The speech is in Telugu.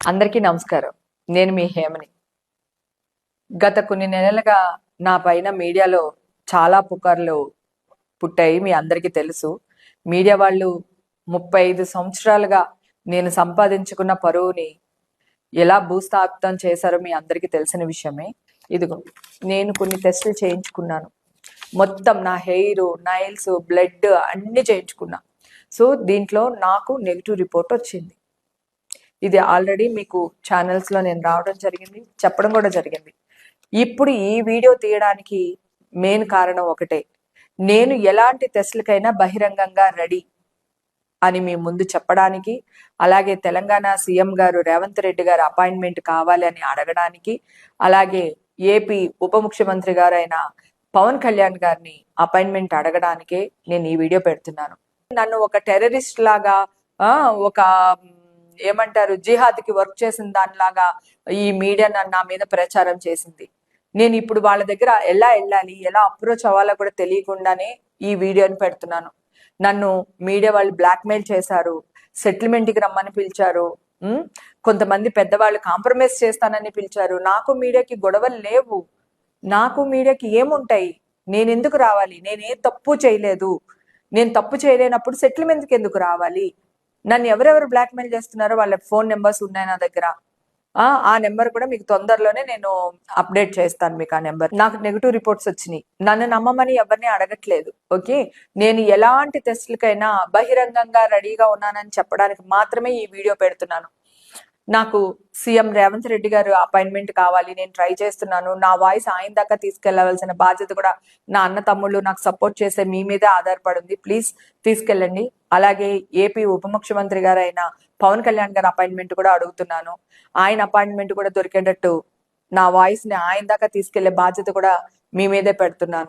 అందరికీ నమస్కారం. నేను మీ హేమని. గత కొన్ని నెలలుగా నా పైన మీడియాలో చాలా పుకార్లు పుట్టాయి. మీ అందరికీ తెలుసు. మీడియా వాళ్ళు 35 సంవత్సరాలుగా నేను సంపాదించుకున్న పరువుని ఎలా భూస్థాపితం చేశారో మీ అందరికీ తెలిసిన విషయమే. ఇదిగో నేను కొన్ని టెస్టులు చేయించుకున్నాను. మొత్తం నా హెయిర్, నైల్స్, బ్లడ్ అన్నీ చేయించుకున్నా. సో దీంట్లో నాకు నెగిటివ్ రిపోర్ట్ వచ్చింది. ఇది ఆల్రెడీ మీకు ఛానల్స్లో నేను రావడం జరిగింది, చెప్పడం కూడా జరిగింది. ఇప్పుడు ఈ వీడియో తీయడానికి మెయిన్ కారణం ఒకటే, నేను ఎలాంటి టెస్టులకైనా బహిరంగంగా రెడీ అని మీ ముందు చెప్పడానికి, అలాగే తెలంగాణ సీఎం గారు రేవంత్ రెడ్డి గారు అపాయింట్మెంట్ కావాలి అని అడగడానికి, అలాగే ఏపీ ఉప ముఖ్యమంత్రి గారు అయిన పవన్ కళ్యాణ్ గారిని అపాయింట్మెంట్ అడగడానికే నేను ఈ వీడియో పెడుతున్నాను. నన్ను ఒక టెర్రరిస్ట్ లాగా ఒక ఏమంటారు జిహాద్కి వర్క్ చేసిన దానిలాగా ఈ మీడియా నా మీద ప్రచారం చేసింది. నేను ఇప్పుడు వాళ్ళ దగ్గర ఎలా వెళ్ళాలి, ఎలా అప్రోచ్ అవ్వాలో కూడా తెలియకుండానే ఈ వీడియోని పెడుతున్నాను. నన్ను మీడియా వాళ్ళు బ్లాక్మెయిల్ చేశారు, సెటిల్మెంట్కి రమ్మని పిలిచారు, కొంతమంది పెద్దవాళ్ళు కాంప్రమైజ్ చేస్తానని పిలిచారు. నాకు మీడియాకి గొడవలు లేవు. నాకు మీడియాకి ఏముంటాయి? నేను ఎందుకు రావాలి? నేనే తప్పు చేయలేదు. నేను తప్పు చేయలేనప్పుడు సెటిల్మెంట్కి ఎందుకు రావాలి? నన్ను ఎవరెవరు బ్లాక్మెయిల్ చేస్తున్నారో వాళ్ళ ఫోన్ నెంబర్స్ ఉన్నాయి నా దగ్గర. ఆ నెంబర్ కూడా మీకు తొందరలోనే నేను అప్డేట్ చేస్తాను. మీకు ఆ నెంబర్. నాకు నెగిటివ్ రిపోర్ట్స్ వచ్చినాయి. నన్ను నమ్మమని ఎవరిని అడగట్లేదు. ఓకే, నేను ఎలాంటి టెస్టులకైనా బహిరంగంగా రెడీగా ఉన్నానని చెప్పడానికి మాత్రమే ఈ వీడియో పెడుతున్నాను. నాకు సీఎం రేవంత్ రెడ్డి గారు అపాయింట్మెంట్ కావాలి, నేను ట్రై చేస్తున్నాను. నా వాయిస్ ఆయన దాకా తీసుకెళ్లవలసిన బాధ్యత కూడా నా అన్న తమ్ముళ్ళు నాకు సపోర్ట్ చేసే మీ మీదే ఆధారపడింది. ప్లీజ్ తీసుకెళ్ళండి. అలాగే ఏపీ ఉప ముఖ్యమంత్రి గారు అయిన పవన్ కళ్యాణ్ గారి అపాయింట్మెంట్ కూడా అడుగుతున్నాను. ఆయన అపాయింట్మెంట్ కూడా దొరికేటట్టు నా వాయిస్ ని ఆయన దాకా తీసుకెళ్లే బాధ్యత కూడా మీ మీదే పెడుతున్నాను.